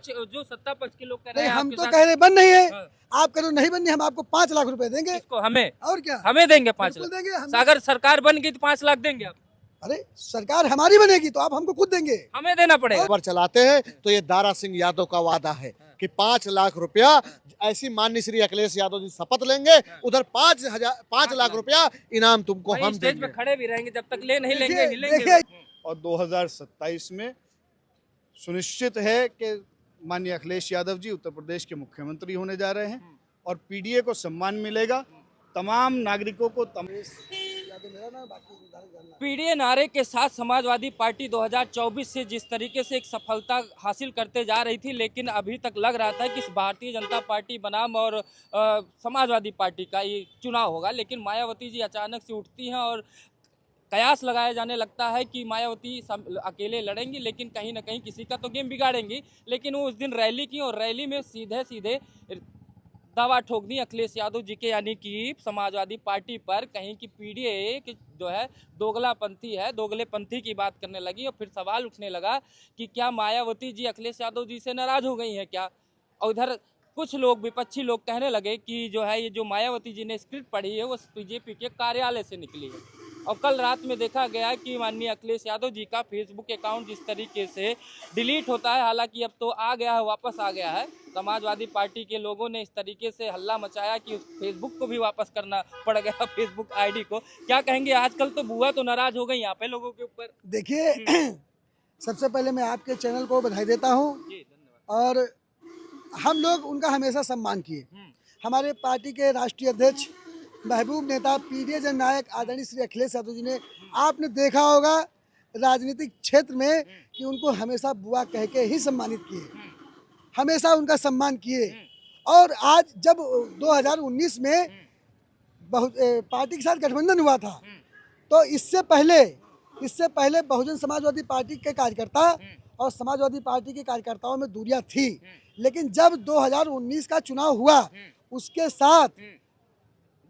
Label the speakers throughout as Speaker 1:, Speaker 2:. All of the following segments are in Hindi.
Speaker 1: जो सत्ता पक्ष के लोग कह रहे
Speaker 2: नहीं,
Speaker 1: हैं
Speaker 2: हम
Speaker 1: आपके
Speaker 2: तो
Speaker 1: साथ।
Speaker 2: कह रहे बंद नहीं है।
Speaker 1: हाँ।
Speaker 2: आप करो नहीं बंदी, हम आपको 5 लाख रुपए देंगे।
Speaker 1: इसको हमें
Speaker 2: और क्या,
Speaker 1: हमें देंगे 5
Speaker 2: बिल्कुल
Speaker 1: लाख।
Speaker 2: देंगे हम।
Speaker 1: अगर सरकार बन गई तो 5 लाख देंगे आप?
Speaker 2: अरे सरकार हमारी बनेगी तो आप हमको खुद देंगे।
Speaker 1: हमें देना पड़ेगा।
Speaker 3: खबर चलाते हैं तो ये दारा सिंह यादव का वादा है कि 5 लाख रुपया ऐसी माननीय श्री अखिलेश यादव जी शपथ लेंगे, उधर 5 लाख रुपया इनाम तुमको
Speaker 1: वहीं
Speaker 3: हम
Speaker 1: स्टेज पे
Speaker 3: देंगे।
Speaker 1: खड़े भी रहेंगे जब तक ले नहीं लेंगे,
Speaker 2: देखिए,
Speaker 1: हिलेंगे
Speaker 2: देखिए।
Speaker 1: भी।
Speaker 4: और 2027 में सुनिश्चित है कि माननीय अखिलेश यादव जी उत्तर प्रदेश के मुख्यमंत्री होने जा रहे हैं और पीडीए को सम्मान मिलेगा। तमाम नागरिकों को
Speaker 1: पीडीए नारे के साथ समाजवादी पार्टी 2024 से जिस तरीके से एक सफलता हासिल करते जा रही थी, लेकिन अभी तक लग रहा था कि इस भारतीय जनता पार्टी बनाम और समाजवादी पार्टी का ये चुनाव होगा, लेकिन मायावती जी अचानक से उठती हैं और कयास लगाया जाने लगता है कि मायावती अकेले लड़ेंगी, लेकिन कहीं ना कहीं किसी का तो गेम बिगाड़ेंगी। लेकिन वो उस दिन रैली की और रैली में सीधे सीधे दावा ठोक दी अखिलेश यादव जी के, यानी कि समाजवादी पार्टी पर, कहीं की पीडीए की जो है दोगलापंथी है, दोगलेपंथी की बात करने लगी। और फिर सवाल उठने लगा कि क्या मायावती जी अखिलेश यादव जी से नाराज हो गई हैं क्या। और उधर कुछ लोग, विपक्षी लोग कहने लगे कि जो है ये जो मायावती जी ने स्क्रिप्ट पढ़ी है वो बीजेपी के कार्यालय से निकली है। और कल रात में देखा गया कि माननीय अखिलेश यादव जी का फेसबुक अकाउंट जिस तरीके से डिलीट होता है, हालांकि अब तो आ गया है, वापस आ गया है। समाजवादी पार्टी के लोगों ने इस तरीके से हल्ला मचाया कि उस फेसबुक को भी वापस करना पड़ गया, फेसबुक आईडी को। क्या कहेंगे, आजकल तो बुआ तो नाराज हो गई यहाँ पे लोगों के ऊपर।
Speaker 2: देखिए, सबसे पहले मैं आपके चैनल को बधाई देता हूँ
Speaker 1: जी धन्यवाद।
Speaker 2: और हम लोग उनका हमेशा सम्मान किए। हमारे पार्टी के राष्ट्रीय अध्यक्ष महबूब नेता पीडीए जननायक आदरणीय श्री अखिलेश यादव जी ने, आपने देखा होगा राजनीतिक क्षेत्र में कि उनको हमेशा बुआ कह के ही सम्मानित किए, हमेशा उनका सम्मान किए। और आज जब 2019 में पार्टी के साथ गठबंधन हुआ था, तो इससे पहले बहुजन समाजवादी पार्टी के कार्यकर्ता और समाजवादी पार्टी के कार्यकर्ताओं में दूरियां थी। लेकिन जब 2019 का चुनाव हुआ, उसके साथ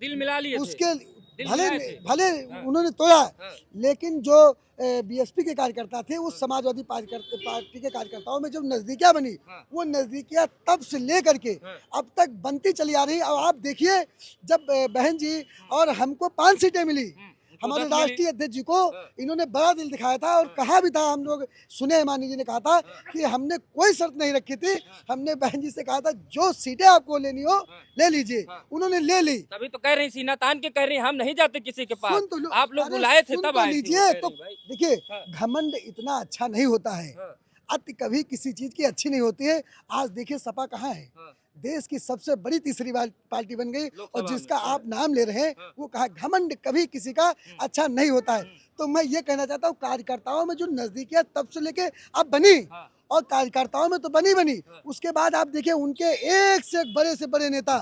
Speaker 1: दिल मिला लिए थे।
Speaker 2: उसके
Speaker 1: दिल
Speaker 2: भले
Speaker 1: मिलाए थे।
Speaker 2: भले
Speaker 1: हाँ।
Speaker 2: उन्होंने तोड़ा,
Speaker 1: हाँ।
Speaker 2: लेकिन जो बीएसपी के कार्यकर्ता थे, उस समाजवादी पार्टी के कार्यकर्ताओं में जो नजदीकियां बनी,
Speaker 1: हाँ।
Speaker 2: वो नजदीकियां तब से लेकर के
Speaker 1: हाँ।
Speaker 2: अब तक बनती चली आ रही। और आप देखिए, जब बहन जी और हमको 5 सीटें मिली, हमारे
Speaker 1: उनको 10 मिली।
Speaker 2: राष्ट्रीय अध्यक्ष जी को इन्होंने बड़ा दिल दिखाया था और कहा भी था, हम लोग सुने, माननीय जी ने कहा था कि हमने कोई शर्त नहीं रखी थी। हमने बहन जी से कहा था जो सीटें आपको लेनी हो ले लीजिए, उन्होंने ले ली।
Speaker 1: तभी तो कह रही, सीना तान के कह रही, हम नहीं जाते किसी के पास।
Speaker 2: सुन तो लो,
Speaker 1: आप लोग
Speaker 2: अरे
Speaker 1: बुलाए थे
Speaker 2: सुन
Speaker 1: तब
Speaker 2: तो
Speaker 1: आए थे,
Speaker 2: लीजिए।
Speaker 1: वो कह
Speaker 2: तो
Speaker 1: रही भाई।
Speaker 2: देखिए,
Speaker 1: हाँ।
Speaker 2: घमंड इतना अच्छा नहीं होता है,
Speaker 1: हाँ।
Speaker 2: अति कभी किसी चीज की अच्छी नहीं होती है। आज देखिए सपा कहाँ है,
Speaker 1: हाँ।
Speaker 2: देश की सबसे बड़ी तीसरी पार्टी बन गई,
Speaker 1: लोकसभा
Speaker 2: और जिसका
Speaker 1: में।
Speaker 2: आप नाम ले रहे हैं
Speaker 1: हाँ।
Speaker 2: वो कहा। घमंड कभी किसी का अच्छा नहीं होता है। तो मैं ये कहना चाहता हूँ, कार्यकर्ताओं में जो नजदीकियां तब से लेके अब बनी,
Speaker 1: हाँ।
Speaker 2: और कार्यकर्ताओं में तो बनी, उसके बाद आप देखिए उनके एक से एक बड़े से बड़े नेता,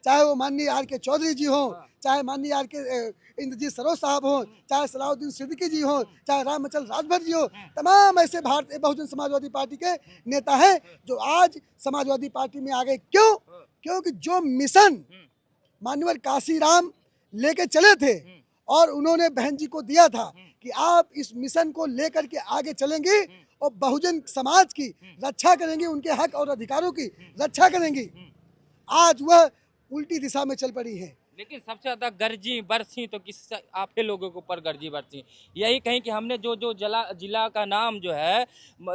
Speaker 2: चाहे वो माननीय आर के चौधरी जी हों, चाहे माननीय आर के इंद्रजीत सरोज साहब हों, चाहे सलाउद्दीन सिद्दीकी जी हों, चाहे रामचंद्र राजभर जी हों, तमाम ऐसे भारतीय बहुजन समाजवादी पार्टी के नेता हैं जो आज समाजवादी पार्टी में आ गए। क्यों? क्योंकि जो मिशन माननीय काशीराम लेके चले थे और उन्होंने बहन जी को दिया था कि आप इस मिशन को लेकर के आगे चलेंगी और बहुजन समाज की रक्षा करेंगी, उनके हक और अधिकारों की रक्षा करेंगी, आज वह उल्टी दिशा में चल पड़ी है।
Speaker 1: लेकिन सबसे ज्यादा गर्जी बरसी तो किस आप ही लोगों के ऊपर गर्जी बरसी। यही कहीं कि हमने जो जिला का नाम जो है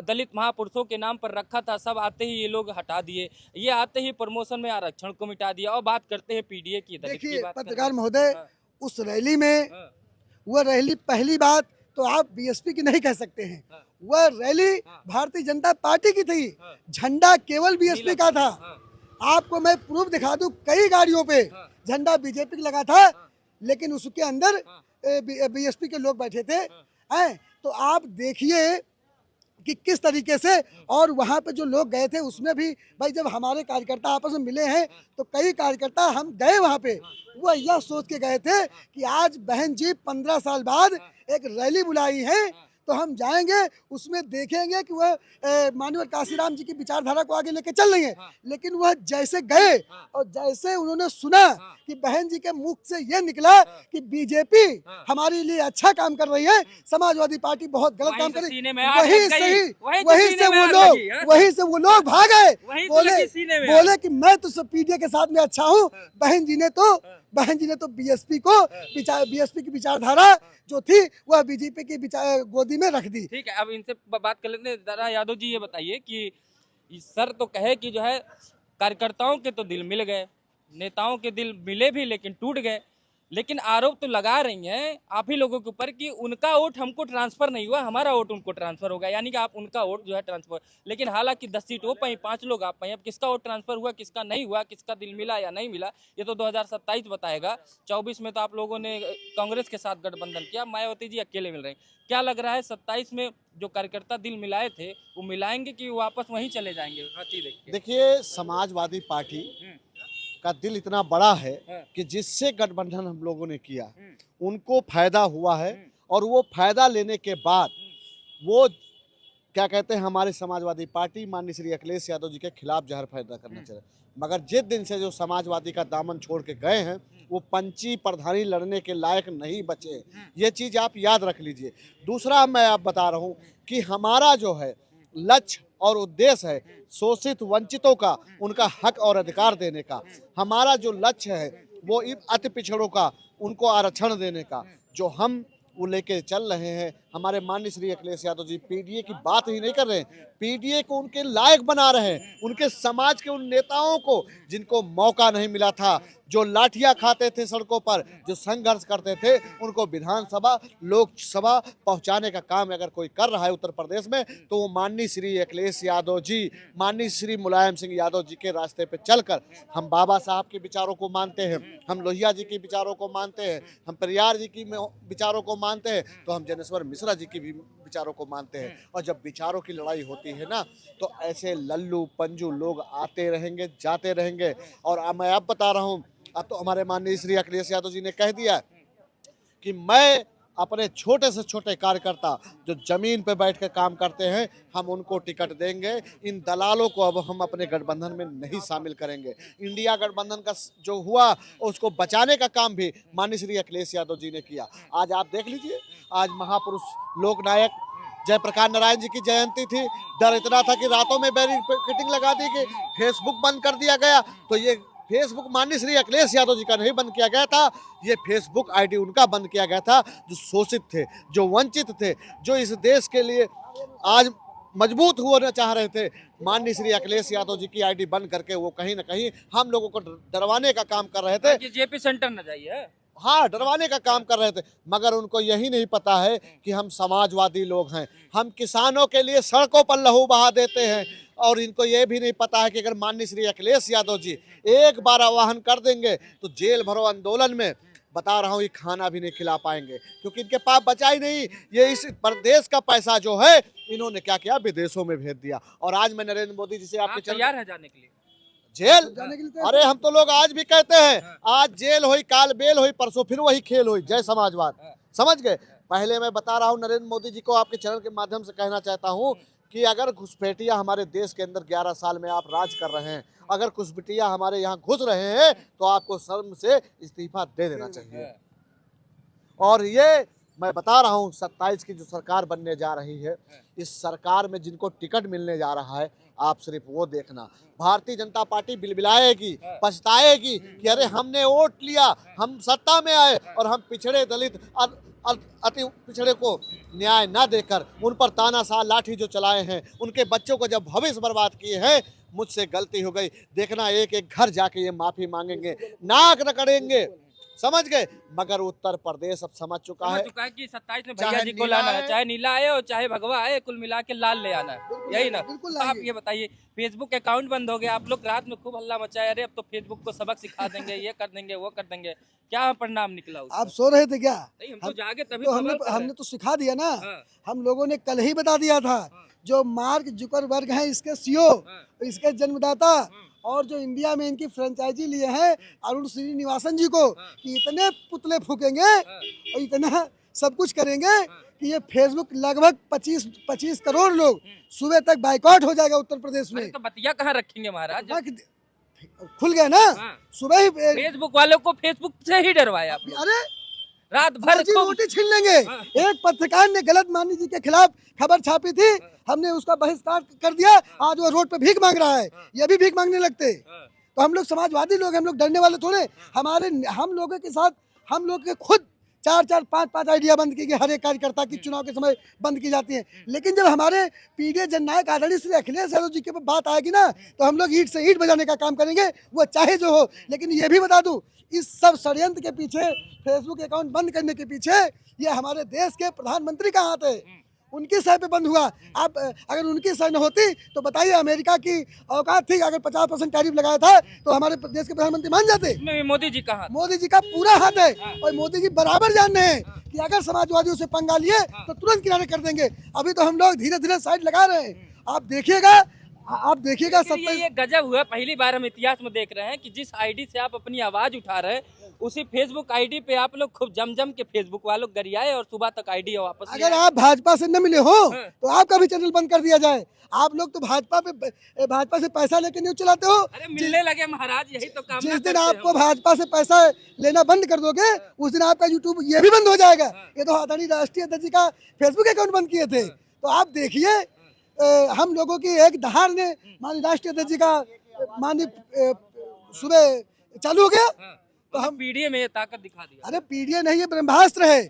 Speaker 1: दलित महापुरुषों के नाम पर रखा था, सब आते ही ये लोग हटा दिए, ये आते ही प्रमोशन में आरक्षण को मिटा दिया। और बात करते हैं पीडीए की, दलित की
Speaker 2: देखिए
Speaker 1: बात
Speaker 2: पत्रकार महोदय, उस रैली में,
Speaker 1: हाँ।
Speaker 2: वह रैली, पहली बात तो आप बीएसपी की नहीं कह सकते हैं, वह रैली भारतीय जनता पार्टी की थी। झंडा केवल बीएसपी का था। आपको मैं प्रूफ दिखा दूं, कई गाड़ियों पे झंडा बीजेपी का लगा था, लेकिन उसके अंदर बीएसपी के लोग बैठे थे। हैं, तो आप देखिए कि किस तरीके से, और वहाँ पे जो लोग गए थे उसमें भी भाई, जब हमारे कार्यकर्ता आपस में मिले हैं तो कई कार्यकर्ता, हम गए वहाँ पे, वो यह सोच के गए थे कि आज बहन जी 15 साल बाद एक रैली बुलाई है, तो हम जाएंगे, उसमें देखेंगे कि वह माननीय काशीराम जी की विचारधारा को आगे लेके चल रही है।
Speaker 1: हाँ।
Speaker 2: लेकिन वह जैसे गए
Speaker 1: हाँ।
Speaker 2: और जैसे उन्होंने सुना
Speaker 1: हाँ।
Speaker 2: कि बहन जी के मुख से ये निकला
Speaker 1: हाँ।
Speaker 2: कि बीजेपी
Speaker 1: हाँ।
Speaker 2: हमारे लिए अच्छा काम कर रही है, समाजवादी पार्टी बहुत गलत
Speaker 1: वहीं
Speaker 2: काम
Speaker 1: से
Speaker 2: कर रही
Speaker 1: सीने में
Speaker 2: है,
Speaker 1: आग
Speaker 2: वहीं
Speaker 1: लग
Speaker 2: से
Speaker 1: गई।
Speaker 2: ही
Speaker 1: वहीं से सीने में आग लगी, हाँ।
Speaker 2: वहीं से वो लोग भाग गए,
Speaker 1: वहीं से लगी सीने में आग।
Speaker 2: बोले कि मैं तो सब पीडीए के साथ में अच्छा हूँ। बहन जी ने तो बीएसपी की विचारधारा जो थी वह बीजेपी की गोदी में रख दी।
Speaker 1: ठीक है, अब इनसे बात कर लेते हैं। दादा यादव जी, ये बताइए कि सर तो कहे कि जो है कार्यकर्ताओं के तो दिल मिल गए, नेताओं के दिल मिले भी लेकिन टूट गए, लेकिन आरोप तो लगा रही हैं आप ही लोगों के ऊपर कि उनका वोट हमको ट्रांसफर नहीं हुआ, हमारा वोट उनको ट्रांसफर होगा, यानी कि आप उनका वोट जो है ट्रांसफर। लेकिन हालांकि 10 सीट वो पाई, 5 लोग आप पाई। अब किसका वोट ट्रांसफर हुआ, किसका नहीं हुआ, किसका दिल मिला या नहीं मिला, ये तो 2027 बताएगा। 24 में तो आप लोगों ने कांग्रेस के साथ गठबंधन किया, मायावती जी अकेले मिल रहे हैं। क्या लग रहा है 27 में जो कार्यकर्ता दिल मिलाए थे वो मिलाएंगे कि वापस वहीं चले जाएंगे हाथी देख के?
Speaker 3: देखिए, समाजवादी पार्टी का दिल इतना बड़ा है
Speaker 1: हाँ।
Speaker 3: कि जिससे गठबंधन हम लोगों ने किया उनको फायदा हुआ है, और वो फायदा लेने के बाद वो क्या कहते हैं, हमारी समाजवादी पार्टी माननीय श्री अखिलेश यादव जी के खिलाफ जहर पैदा करना चाहिए। मगर जिस दिन से जो समाजवादी का दामन छोड़ के गए हैं वो पंची प्रधानी लड़ने के लायक नहीं बचे। ये चीज़ आप याद रख लीजिए। दूसरा मैं आप बता रहा हूँ कि हमारा जो है लक्ष्य और उद्देश्य है शोषित वंचितों का उनका हक और अधिकार देने का। हमारा जो लक्ष्य है वो अति पिछड़ों का उनको आरक्षण देने का, जो हम वो लेके चल रहे हैं। हमारे माननीय श्री अखिलेश यादव जी पीडीए की बात ही नहीं कर रहे हैं, पीडीए को उनके लायक बना रहे हैं। उनके समाज के उन नेताओं को जिनको मौका नहीं मिला था, जो लाठियां खाते थे सड़कों पर, जो संघर्ष करते थे, उनको विधानसभा लोकसभा पहुंचाने का काम अगर कोई कर रहा है उत्तर प्रदेश में तो वो माननीय श्री अखिलेश यादव जी, माननीय श्री मुलायम सिंह यादव जी के रास्ते पे चलकर। हम बाबा साहब के विचारों को मानते हैं, हम लोहिया जी के विचारों को मानते हैं, हम परियार जी की विचारों को मानते हैं, तो हम जनेश्वर मिश्रा जी की भी विचारों को मानते हैं। और जब विचारों की लड़ाई होती है ना तो ऐसे लल्लू पंजू लोग आते रहेंगे जाते रहेंगे। और मैं अब बता रहा हूँ, अब तो हमारे माननीय श्री अखिलेश यादव जी ने कह दिया कि मैं अपने छोटे से छोटे कार्यकर्ता जो जमीन पे बैठ कर काम करते हैं हम उनको टिकट देंगे। इन दलालों को अब हम अपने गठबंधन में नहीं शामिल करेंगे। इंडिया गठबंधन का जो हुआ उसको बचाने का काम भी माननीय श्री अखिलेश यादव जी ने किया। आज आप देख लीजिए, आज महापुरुष लोकनायक जयप्रकाश नारायण जी की जयंती थी। डर इतना था कि रातों में बैरिकेडिंग लगा दी गई, फेसबुक बंद कर दिया गया। तो ये फेसबुक माननीय श्री अखिलेश यादव जी का नहीं बंद किया गया था, ये फेसबुक आईडी उनका बंद किया गया था जो शोषित थे, जो वंचित थे, जो इस देश के लिए आज मजबूत होना चाह रहे थे। माननीय श्री अखिलेश यादव जी की आईडी बंद करके वो कहीं ना कहीं हम लोगों को डरवाने का काम कर रहे थे।
Speaker 1: जेपी सेंटर न जाइए,
Speaker 3: हाँ, डरवाने का काम कर रहे थे। मगर उनको यही नहीं पता है कि हम समाजवादी लोग हैं, हम किसानों के लिए सड़कों पर लहू बहा देते हैं। और इनको ये भी नहीं पता है कि अगर माननीय श्री अखिलेश यादव जी एक बार आह्वान कर देंगे तो जेल भरो आंदोलन में बता रहा हूँ ये खाना भी नहीं खिला पाएंगे, क्योंकि इनके पास बचा ही नहीं। ये इस प्रदेश का पैसा जो है इन्होंने क्या किया, विदेशों में भेज दिया। और आज मैं नरेंद्र मोदी जी से आपके
Speaker 1: तैयार है जाने के लिए
Speaker 3: जेल
Speaker 2: जाने के लिए तैयार?
Speaker 3: अरे हम तो लोग आज भी कहते हैं आज जेल होई, काल बेल होई, परसों फिर वही खेल होई। जय समाजवाद। समझ गए? पहले मैं बता रहा हूँ नरेंद्र मोदी जी को आपके चैनल के माध्यम से कहना चाहता हूँ कि अगर घुसपैठिया हमारे देश के अंदर 11 साल में आप राज कर रहे हैं, अगर घुसपैठिया हमारे यहाँ घुस रहे हैं तो आपको शर्म से इस्तीफा दे देना चाहिए। और ये मैं बता रहा हूँ 27 की जो सरकार बनने जा रही है, इस सरकार में जिनको टिकट मिलने जा रहा है आप सिर्फ वो देखना। भारतीय जनता पार्टी बिलबिलाएगी, पछताएगी कि अरे हमने वोट लिया, हम सत्ता में आए और हम पिछड़े दलित अति पिछड़े को न्याय ना देकर उन पर तानाशाह लाठी जो चलाए हैं, उनके बच्चों को जब भविष्य बर्बाद किए हैं, मुझसे गलती हो गई। देखना एक एक घर जाके ये माफी मांगेंगे, नाक रगड़ेंगे। समझ गए? मगर उत्तर प्रदेश अब समझ चुका है
Speaker 1: कि 27 में भैया जी को लाना है, चाहे नीला आए और चाहे भगवा आए, कुल मिला के लाल ले आना है, यही ना? आप ये बताइए, फेसबुक अकाउंट बंद हो गया, आप लोग रात में खूब हल्ला मचाए, अरे अब तो फेसबुक को सबक सिखा देंगे, ये कर देंगे, वो कर देंगे। क्या परिणाम निकला उसका?
Speaker 2: आप सो रहे थे क्या?
Speaker 1: नहीं, हम तो जागे तभी
Speaker 2: तो
Speaker 1: तो
Speaker 2: हमने तो सिखा दिया ना।
Speaker 1: हाँ।
Speaker 2: हम लोगों ने कल ही बता दिया था, जो मार्क जुकरबर्ग हैं इसके सीईओ, इसके जन्मदाता और जो इंडिया में इनकी फ्रेंचाइजी लिए हैं अरुण श्रीनिवासन जी को, कि इतने पुतले फूकेंगे और इतना सब कुछ करेंगे कि ये फेसबुक लगभग 25 करोड़ लोग सुबह तक बाइकआउट हो जाएगा उत्तर प्रदेश में।
Speaker 1: तो बतिया कहाँ रखेंगे महाराज?
Speaker 2: खुल गया ना सुबह ही।
Speaker 1: फेसबुक वालों को फेसबुक से ही डरवाया आपने।
Speaker 2: अरे
Speaker 1: रात भर
Speaker 2: फर्जी रोटी छीन लेंगे। एक पत्रकार ने गलत मानी जी के खिलाफ खबर छापी थी, हमने उसका बहिष्कार कर दिया। आज वो रोड पे भीख मांग रहा है, ये भी भीख मांगने लगते। तो हम लोग समाजवादी लोग, हम लोग डरने वाले थोड़े। हम लोगों के साथ हम लोग के खुद 4-4, 5-5 आइडिया बंद की गई हर एक कार्यकर्ता की चुनाव के समय बंद की जाती है। लेकिन जब हमारे पीडीए जननायक आदरणीय श्री अखिलेश यादव जी की बात आएगी ना, तो हम लोग ईंट से ईंट बजाने का काम करेंगे, वो चाहे जो हो। लेकिन ये भी बता दूं, इस सब षड्यंत्र के पीछे, फेसबुक अकाउंट बंद करने के पीछे, ये हमारे देश के प्रधानमंत्री का हाथ है। उनकी सही पे बंद हुआ। आप अगर उनकी सही न होती तो बताइए, अमेरिका की औकात थी, अगर 50% टैरिफ लगाया था तो हमारे देश के प्रधानमंत्री मान जाते।
Speaker 1: मोदी जी कहा,
Speaker 2: मोदी जी का पूरा हाथ है और मोदी जी बराबर जान रहे हैं कि अगर समाजवादियों से पंगा लिए तो तुरंत किनारे कर देंगे। अभी तो हम लोग धीरे धीरे साइड लगा रहे हैं। आप देखिएगा 27।
Speaker 1: ये गजब हुआ। पहली बार हम इतिहास में देख रहे हैं कि जिस आईडी से आप अपनी आवाज उठा रहे हैं, उसी फेसबुक आईडी पे आप लोग खूब जम के फेसबुक वालों गरियाए और सुबह तक आईडी वापस।
Speaker 2: अगर आप भाजपा से न मिले हो तो आपका भी चैनल बंद कर दिया जाए। आप लोग तो भाजपा से पैसा लेके न्यूज चलाते हो।
Speaker 1: अरे मिलने लगे महाराज, यही तो काम।
Speaker 2: जिस दिन आपको भाजपा से पैसा लेना बंद कर दोगे, उस दिन आपका यूट्यूब ये भी बंद हो जाएगा। ये तो आदरणीय राष्ट्रीय अध्यक्ष जी का फेसबुक अकाउंट बंद किए थे। तो आप देखिए, हम लोगों की एक दहाड़ ने माननीय राष्ट्रीय अध्यक्ष जी का माननीय सुबह चालू हो गया।
Speaker 1: तो हम पीडीए में ये ताकत दिखा दिया।
Speaker 2: अरे पीडीए नहीं, ये ब्रह्मास्त्र है।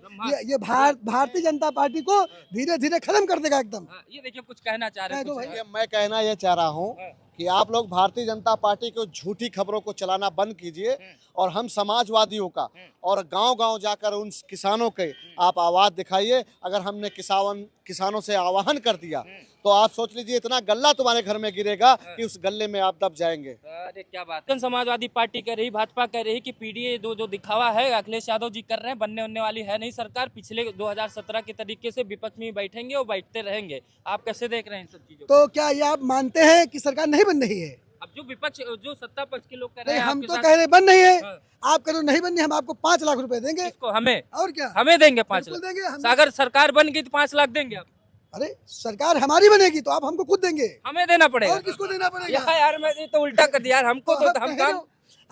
Speaker 2: ये भारतीय जनता पार्टी को धीरे धीरे खत्म कर देगा एकदम।
Speaker 1: ये देखिए, कुछ कहना चाह रहे हैं?
Speaker 3: मैं कहना ये चाह रहा हूँ कि आप लोग भारतीय जनता पार्टी को झूठी खबरों को चलाना बंद कीजिए और हम समाजवादियों का और गांव-गांव जाकर उन किसानों के आप आवाज दिखाइए। अगर हमने किसानों से आह्वान कर दिया तो आप सोच लीजिए इतना गल्ला तुम्हारे घर में गिरेगा कि उस गल्ले में आप दब जाएंगे।
Speaker 1: अरे क्या बात है। समाजवादी पार्टी कह रही, भाजपा कह रही कि पीडीए जो दिखावा है अखिलेश यादव जी कर रहे हैं, बनने वाली है नहीं सरकार। पिछले 2017 के तरीके से विपक्ष में बैठेंगे और बैठते रहेंगे। आप कैसे देख रहे हैं इन सब चीजों?
Speaker 2: तो क्या ये आप मानते हैं कि सरकार नहीं बन रही है?
Speaker 1: अब जो विपक्ष, जो सत्ता पक्ष के लोग कह रहे हैं,
Speaker 2: हम तो कह रहे बन नहीं है। आप करो नहीं बननी, हम आपको 5 लाख रुपए देंगे।
Speaker 1: इसको हमें
Speaker 2: और क्या,
Speaker 1: हमें देंगे 5 लाख
Speaker 2: देंगे।
Speaker 1: अगर सरकार बन गई तो 5 लाख देंगे आप?
Speaker 2: अरे सरकार हमारी बनेगी तो आप हमको खुद देंगे।
Speaker 1: हमें देना पड़ेगा।
Speaker 2: और किसको देना पड़ेगा?
Speaker 1: यार मैं तो उल्टा कर दिया यार, हमको तो हम काम।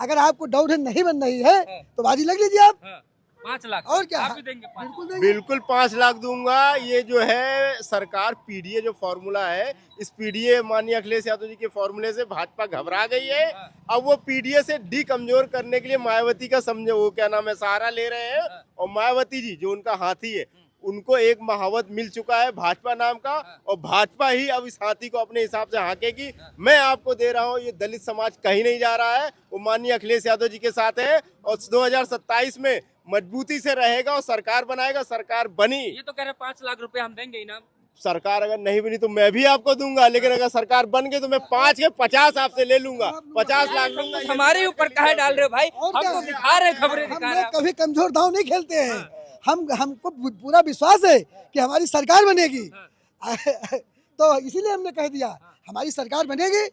Speaker 2: अगर आपको डाउट नहीं बन रही है तो बाजी लग लीजिए आप।
Speaker 1: 5 लाख
Speaker 2: और क्या,
Speaker 1: आप भी देंगे?
Speaker 5: बिल्कुल 5 लाख दूंगा। ये जो है सरकार पीडीए जो फॉर्मूला है, इस पीडीए माननीय अखिलेश यादव जी के फॉर्मूले से भाजपा घबरा गई है। अब वो पीडीए से डी कमजोर करने के लिए मायावती का समझो वो क्या नाम है सहारा ले रहे हैं। और मायावती जी जो उनका हाथी है, उनको एक महावत मिल चुका है भाजपा नाम का, और भाजपा ही अब इस हाथी को अपने हिसाब से हाँकेगी। मैं आपको दे रहा हूँ, ये दलित समाज कहीं नहीं जा रहा है, वो माननीय अखिलेश यादव जी के साथ है और 2027 में मजबूती से रहेगा और सरकार बनाएगा। सरकार बनी।
Speaker 1: ये तो कह रहे 5 लाख रुपए हम देंगे इनाम।
Speaker 5: सरकार अगर नहीं बनी तो मैं भी आपको दूंगा, लेकिन अगर सरकार बन गई तो मैं 5 के 50 आपसे ले लूंगा, 50 लाख लूंगा।
Speaker 1: हमारे ऊपर काहे डाल रहे हो भाई? हम तो दिखा रहे, खबरें दिखा रहे हैं।
Speaker 2: कभी कमजोर दांव नहीं खेलते हैं। हमको पूरा विश्वास है कि हमारी सरकार बनेगी। तो इसीलिए हमने कह दिया हमारी सरकार बनेगी।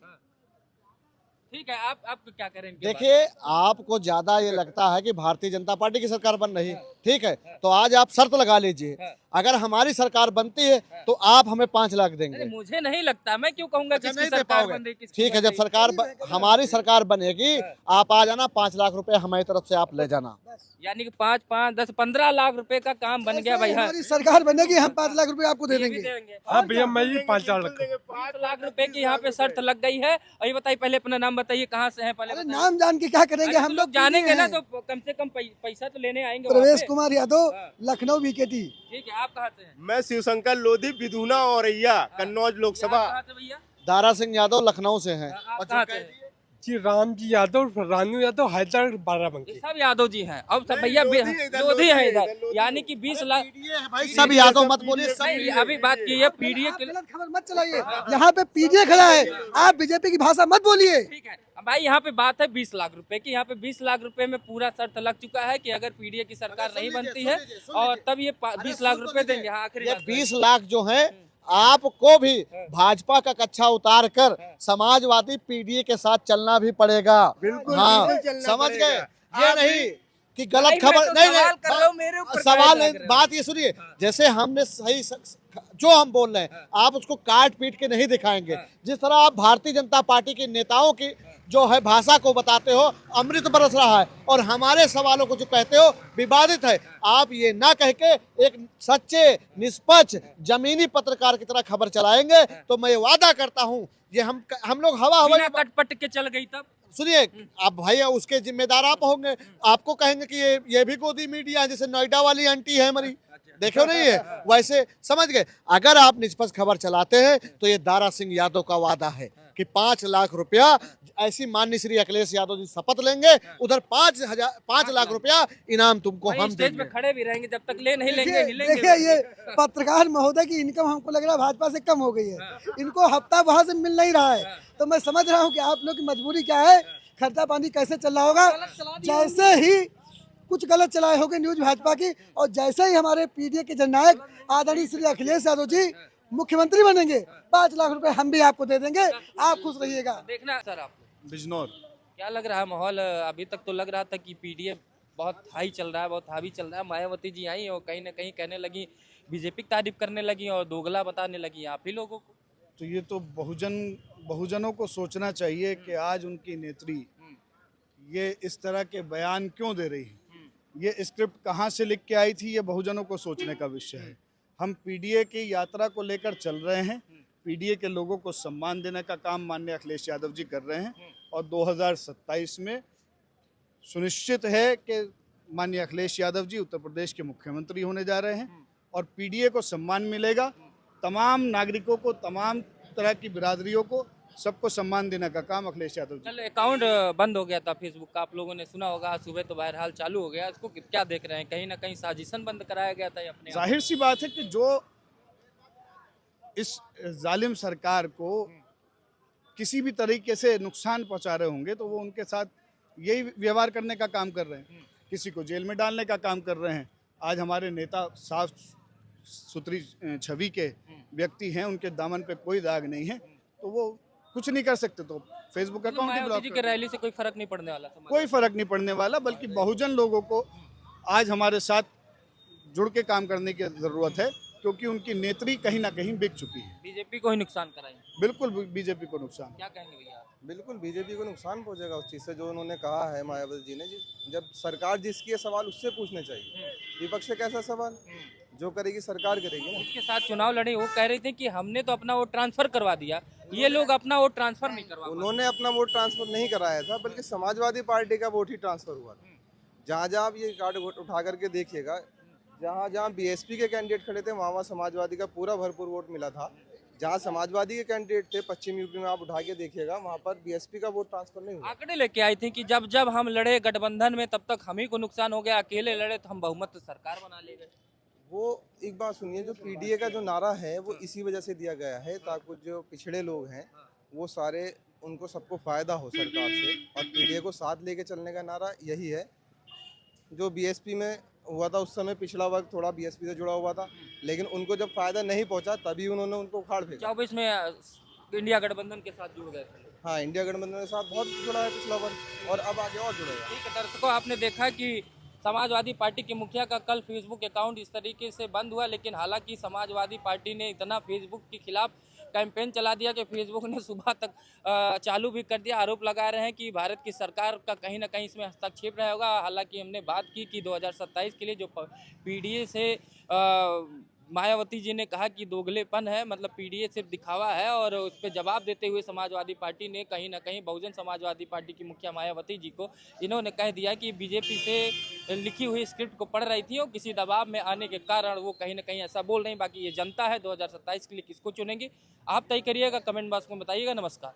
Speaker 1: ठीक है, आप क्या करेंगे?
Speaker 3: देखिए, आपको ज्यादा ये लगता है कि भारतीय जनता पार्टी की सरकार बन रही, ठीक है, तो आज आप शर्त लगा लीजिए, अगर हमारी सरकार बनती है तो आप हमें 5 लाख देंगे।
Speaker 1: मुझे नहीं लगता, मैं क्यों कहूंगा कि
Speaker 3: नहीं दे
Speaker 1: सरकार
Speaker 3: पाओगे।
Speaker 1: बन रही,
Speaker 3: ठीक है, जब हमारी सरकार बनेगी, आप आ जाना, 5 लाख रुपए हमारी तरफ से आप ले जाना।
Speaker 1: यानी कि 5, 5, 10, 15 लाख रुपए का काम बन गया भाई।
Speaker 2: हमारी सरकार बनेगी, हम 5 लाख रुपए आपको दे देंगे।
Speaker 6: हाँ भैया, मैं भी 5 लाख
Speaker 1: 5 लाख रुपए की यहाँ पे शर्त लग गई है। और ये बताइए, पहले अपना नाम बताइए, कहाँ से हैं पहले?
Speaker 2: नाम जान के क्या करेंगे, हम लोग
Speaker 1: जानेंगे ना, तो कम से कम पैसा तो लेने आएंगे।
Speaker 2: प्रवेश कुमार यादव, लखनऊ बीकेटी।
Speaker 1: ठीक है, आप कहाँ से हैं?
Speaker 5: मैं शिवशंकर लोधी, विधुना औरैया, कन्नौज लोकसभा।
Speaker 1: कहाँ से भैया?
Speaker 3: दारा सिंह यादव लखनऊ से हैं।
Speaker 1: आप कहाँ से हैं?
Speaker 6: जी राम जी यादव, रानू यादव, हैदर बाराबंकी।
Speaker 1: सब यादव जी हैं। अब सब भैया लोधी है इधर, यानी कि 20 लाख।
Speaker 3: भाई सब यादव मत बोलिए, सब
Speaker 1: अभी बात की है पीडीए के।
Speaker 2: गलत खबर मत चलाइए, यहाँ पे पीडीए खड़ा है, आप बीजेपी की भाषा मत बोलिए।
Speaker 1: ठीक है भाई, यहाँ पे बात है 20 लाख रुपए की। यहाँ पे 20 लाख रुपए में पूरा शर्त लग चुका है कि अगर पीडीए की सरकार नहीं बनती है और तब ये 20 लाख रुपए देंगे। हाँ, आखिरी
Speaker 3: ये 20 लाख जो है आपको भी भाजपा का कच्छा उतार कर समाजवादी पीडीए के साथ चलना भी पड़ेगा।
Speaker 5: बिल्कुल,
Speaker 3: हाँ,
Speaker 5: बिल्कुल चलना
Speaker 3: समझ
Speaker 5: पड़ेगा।
Speaker 3: गए? ये नहीं कि गलत
Speaker 1: भाई, मैं
Speaker 3: खबर
Speaker 1: तो
Speaker 3: नहीं
Speaker 1: सवाल कर रहा हूं,
Speaker 3: नहीं
Speaker 1: मेरे ऊपर
Speaker 3: सवाल
Speaker 1: लग रहा है।
Speaker 3: बात ये सुनिए, जैसे हमने सही जो हम बोल रहे हैं आप उसको काट पीट के नहीं दिखाएंगे। जिस तरह आप भारतीय जनता पार्टी के नेताओं की जो है भाषा को बताते हो, अमृत बरस रहा है, और हमारे सवालों को जो कहते हो विवादित है। आप ये ना कह के एक सच्चे निष्पक्ष जमीनी पत्रकार की तरह खबर चलाएंगे तो मैं वादा करता हूं ये हम लोग हवा
Speaker 1: बिना
Speaker 3: हवा
Speaker 1: कटपट के चल गई तब।
Speaker 3: सुनिए, आप भाई उसके जिम्मेदार आप होंगे, आपको कहेंगे कि ये भी गोदी मीडिया है, जैसे नोएडा वाली आंटी है हमारी, देखो नहीं है, वैसे समझ गए। अगर आप निष्पक्ष खबर चलाते हैं तो ये दारा सिंह यादव का वादा है कि 5 लाख रुपया ऐसी माननीय श्री अखिलेश यादव जी शपथ लेंगे, उधर 5 लाख रुपया इनाम तुमको
Speaker 1: वहीं
Speaker 3: हम
Speaker 1: स्टेज पे
Speaker 3: देंगे।
Speaker 1: खड़े भी रहेंगे जब तक ले नहीं लेंगे, हिलेंगे
Speaker 2: देखिए
Speaker 1: भी।
Speaker 2: ये पत्रकार महोदय की इनकम हमको लग रहा है भाजपा से कम हो गई है। इनको हफ्ता वहां से मिल नहीं रहा है, तो मैं समझ रहा हूँ कि आप लोग की मजबूरी क्या है, खर्चा पानी कैसे चल रहा होगा। जैसे ही कुछ गलत चलाए होंगे न्यूज भाजपा की, और जैसे ही हमारे पीडीए के जननायक आदरणीय श्री अखिलेश यादव जी मुख्यमंत्री बनेंगे, 5 लाख रुपए हम भी आपको दे देंगे, आप खुश रहिएगा।
Speaker 1: देखना सर आप
Speaker 4: बिजनौर।
Speaker 1: क्या लग रहा है माहौल? अभी तक तो लग रहा था कि पीडीए बहुत हाई चल रहा है, बहुत हावी चल रहा है। मायावती जी आई और कहीं ना कहीं कहने लगी, बीजेपी की तारीफ करने लगी और दोगला बताने लगी आप ही लोगों को।
Speaker 4: तो ये तो बहुजनों को सोचना चाहिए कि आज उनकी नेत्री ये इस तरह के बयान क्यों दे रही है। ये स्क्रिप्ट कहाँ से लिख के आई थी, ये बहुजनों को सोचने का विषय है। हम पीडीए की यात्रा को लेकर चल रहे हैं, पीडीए के लोगों को सम्मान देने का काम माननीय अखिलेश यादव जी कर रहे हैं, और 2027 में सुनिश्चित है कि माननीय अखिलेश यादव जी उत्तर प्रदेश के मुख्यमंत्री होने जा रहे हैं, और पीडीए को सम्मान मिलेगा। तमाम नागरिकों को, तमाम तरह की बिरादरियों को, सबको सम्मान देने का काम अखिलेश यादव जी।
Speaker 1: कल अकाउंट बंद हो गया था फेसबुक का, आप लोगों ने सुना होगा। आज सुबह तो बहरहाल चालू हो गया, इसको क्या देख रहे हैं? कहीं ना कहीं साजिशन बंद कराया गया था ये अपने आप?
Speaker 4: जाहिर सी बात है कि जो इस जालिम सरकार को किसी भी तरीके से नुकसान पहुंचा रहे होंगे तो वो उनके साथ यही व्यवहार करने का काम कर रहे हैं, किसी को जेल में डालने का काम कर रहे हैं। आज हमारे नेता साफ सुथरी छवि के व्यक्ति हैं, उनके दामन पे कोई दाग नहीं है, तो वो कुछ नहीं कर सकते, तो फेसबुक अकाउंट ही
Speaker 1: मायावती
Speaker 4: ब्लॉक
Speaker 1: जी
Speaker 4: कर
Speaker 1: के
Speaker 4: दो।
Speaker 1: रैली से कोई फर्क नहीं पड़ने वाला समाज?
Speaker 4: कोई फर्क नहीं पड़ने वाला, बल्कि बहुजन लोगों को आज हमारे साथ जुड़ के काम करने की ज़रूरत है, क्योंकि उनकी नेत्री कहीं ना कहीं बिक चुकी है।
Speaker 1: बीजेपी को ही नुकसान कराएंगे?
Speaker 4: बिल्कुल बीजेपी को नुकसान।
Speaker 1: क्या कहेंगे भैया?
Speaker 7: बिल्कुल बीजेपी को नुकसान पहुंचेगा उस चीज़ से जो उन्होंने कहा है मायावती जी ने। जब सरकार जिसकी है सवाल उससे पूछने चाहिए, विपक्ष से कैसा सवाल? जो करेगी सरकार करेगी ना।
Speaker 1: इसके साथ चुनाव लड़े, वो कह रहे थे कि हमने तो अपना वोट ट्रांसफर करवा दिया, ये लोग अपना वोट ट्रांसफर नहीं करवा पाए।
Speaker 7: उन्होंने अपना वोट ट्रांसफर नहीं कराया था, बल्कि समाजवादी पार्टी का वोट ही ट्रांसफर हुआ था। जहाँ जहाँ आप ये कार्ड उठा करके देखिएगा, जहाँ जहाँ बीएसपी के कैंडिडेट खड़े थे वहाँ वहाँ समाजवादी का पूरा भरपूर वोट मिला था। जहाँ समाजवादी के कैंडिडेट थे पश्चिम यूपी में आप उठा के देखिएगा, वहाँ पर बीएसपी का वोट ट्रांसफर नहीं हुआ।
Speaker 1: आंकड़े लेके आई थी कि जब जब हम लड़े गठबंधन में तब तक हम ही को नुकसान हो गया, अकेले लड़े तो हम बहुमत सरकार बना ले गए।
Speaker 7: वो एक बात सुनिए, जो पीडीए का जो नारा है वो इसी वजह से दिया गया है ताकि जो पिछड़े लोग हैं वो सारे, उनको सबको फायदा हो सरकार से, और पीडीए को साथ लेके चलने का नारा यही है। जो बीएसपी में हुआ था उस समय पिछड़ा वर्ग थोड़ा बीएसपी से जुड़ा हुआ था, लेकिन उनको जब फायदा नहीं पहुंचा तभी उन्होंने उनको उखाड़ फेंका।
Speaker 1: 24 में इंडिया गठबंधन के साथ जुड़ गए थे।
Speaker 7: हाँ, इंडिया गठबंधन के साथ बहुत जुड़ा है पिछला वर्ग, और अब आगे और जुड़ेगा।
Speaker 1: ठीक है दर्शकों, आपने देखा कि समाजवादी पार्टी के मुखिया का कल फेसबुक अकाउंट इस तरीके से बंद हुआ, लेकिन हालांकि समाजवादी पार्टी ने इतना फेसबुक के खिलाफ कैंपेन चला दिया कि फेसबुक ने सुबह तक चालू भी कर दिया। आरोप लगा रहे हैं कि भारत की सरकार का कहीं ना कहीं इसमें हस्तक्षेप रहा होगा। हालांकि हमने बात की कि 2027 के लिए जो पीडीए से मायावती जी ने कहा कि दोगलेपन है, मतलब पीडीए सिर्फ दिखावा है, और उस पर जवाब देते हुए समाजवादी पार्टी ने कहीं ना कहीं बहुजन समाजवादी पार्टी की मुखिया मायावती जी को इन्होंने कह दिया कि बीजेपी से लिखी हुई स्क्रिप्ट को पढ़ रही थी और किसी दबाव में आने के कारण वो कहीं ना कहीं ऐसा बोल रही। बाकी ये जनता है 2027 के लिए किसको चुनेंगी आप तय करिएगा, कमेंट बॉक्स में बताइएगा। नमस्कार।